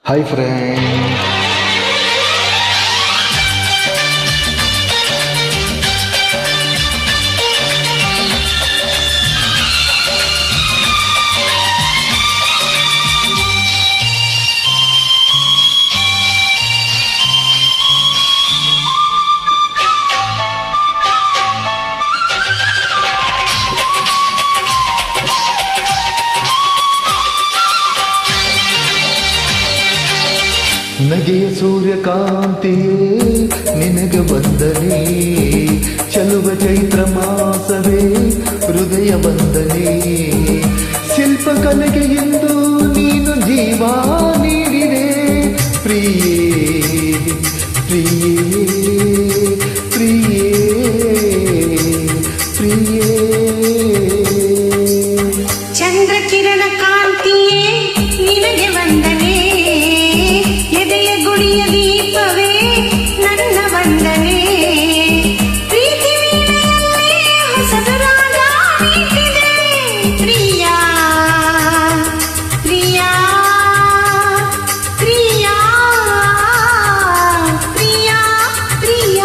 Hi friend. ನಗೆಯ ಸೂರ್ಯಕಾಂತಿಯೇ ನಿನಗೆ ವಂದನೆ, ಚಲುವ ಚೈತ್ರ ಮಾಸವೇ ಹೃದಯ ವಂದನೆ. ಶಿಲ್ಪಕಲೆಗೆ ಎಂದು ನೀನು ಜೀವ ನೀಡಿದೆ ಪ್ರಿಯೇ ಪ್ರಿಯೇ ಪ್ರಿಯೇ ಪ್ರಿಯೇ. ಚಂದ್ರಕಿರಣ ಕಾಂತಿಯೇ ನಿನಗೆ ವಂದನೆ, ಎದೆಯ ಗುಡಿಯ ದೀಪವೇ ನನ್ನ ವಂದನೆ. ಪ್ರೀತಿ ವೀಣೆಯಲ್ಲಿ ಹೊಸದು ರಾಗ ಮೀಟಿದೆ ಪ್ರಿಯ ಪ್ರಿಯ ಪ್ರಿಯ ಪ್ರಿಯ ಪ್ರಿಯ.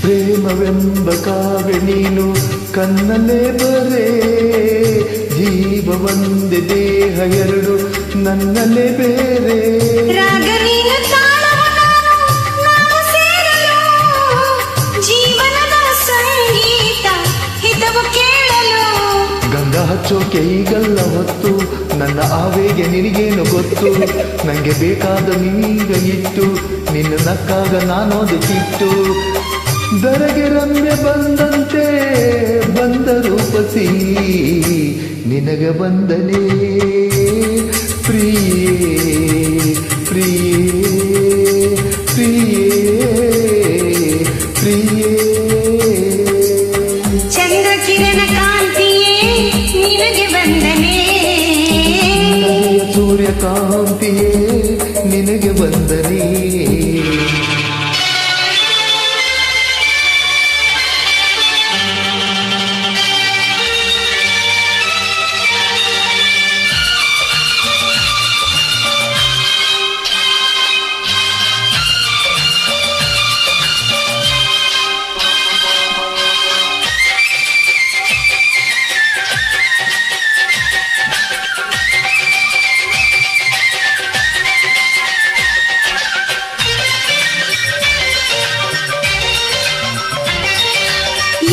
ಪ್ರೇಮವೆಂಬ ಕಾವ್ಯ ನೀನು ಕಣ್ಣಲ್ಲೇ ಬರೇ, ಜೀವ ಒಂದೇ ದೇಹ ಎರಡು ನನ್ನಲ್ಲೇ ಬೇರೆ. ರಾಗ ನೀನು ತಾಳವು ನಾನು, ನಾವು ಸೇರಲು ಜೀವನದ ಸಂಗೀತ ಹಿತವು ಕೇಳಲು. ಗಂಗಾ ಹಚ್ಚೋ ಕೈಗಲ್ಲ ಹೊತ್ತು ನನ್ನ ಆವೇಗ ನಿನಗೇನು ಗೊತ್ತು. ನಂಗೆ ಬೇಕಾದ ನೀಗ ಇಟ್ಟು ನಿನ್ನ ನಕ್ಕಾಗ ನಾನೋದು ಚಿಟ್ಟು. ದರಗೆ ರಮ್ಯ ಬಂದಂತೆ ಬಂದ ರೂಪಸಿ ನಿನಗೆ ವಂದನೆ ಪ್ರಿಯೇ ಪ್ರಿಯೇ ಪ್ರಿಯೇ ಪ್ರಿಯೇ. ಚಂದ್ರಕಿರಣ ಕಾಂತಿಯೇ ನಿನಗೆ ವಂದನೆ, ಸೂರ್ಯಕಾಂತಿಯೇ ನಿನಗೆ ವಂದನೆ.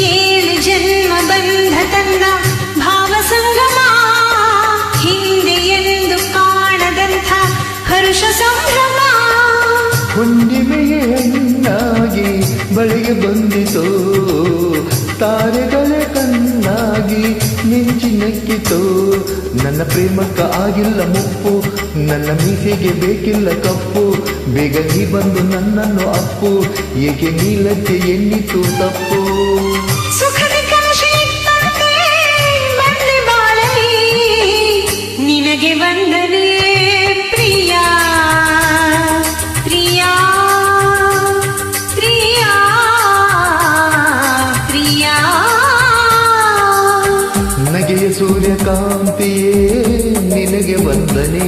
ಏಳು ಜನ್ಮ ಬಂಧ ತಂದ ಭಾವ ಸಂಗಮ, ಹಿಂದೆ ಎಂದು ಕಾಣದಂಥ ಹರುಷ ಸಂಭ್ರಮ. ಹುಣ್ಣಿಮೆಯೇ ಹೆಣ್ಣಾಗಿ ಬಳಿಗೆ ಬಂದಿತೋ, ತಾರೆಗಳ ಕಣ್ಣಾಗಿ ಮಿಂಚಿ ನಕ್ಕಿತೋ. ನನ್ನ ಪ್ರೇಮಕ್ಕ ಆಗಿಲ್ಲ ಮುಪ್ಪು, ನನ್ನ ಮೀಸೆಗೆ ಬೇಕಿಲ್ಲ ಕಪ್ಪು. ಬೇಗ ನೀ ಬಂದು ನನ್ನನ್ನು ಅಪ್ಪು, ಏಕೆ ನೀಲಕ್ಕೆ ಎನ್ನಿತು ತಪ್ಪು. ಸುಖದ ಕನಸಿತ್ತಂತೆ ಬಂದೆ ಬಾಳಲಿ, ನಿನಗೆ ವಂದನೆ ಪ್ರಿಯ ಪ್ರಿಯ ಪ್ರಿಯ ಪ್ರಿಯ. ನಗೆಯ ಸೂರ್ಯಕಾಂತಿಯೇ ನಿನಗೆ ವಂದನೆ.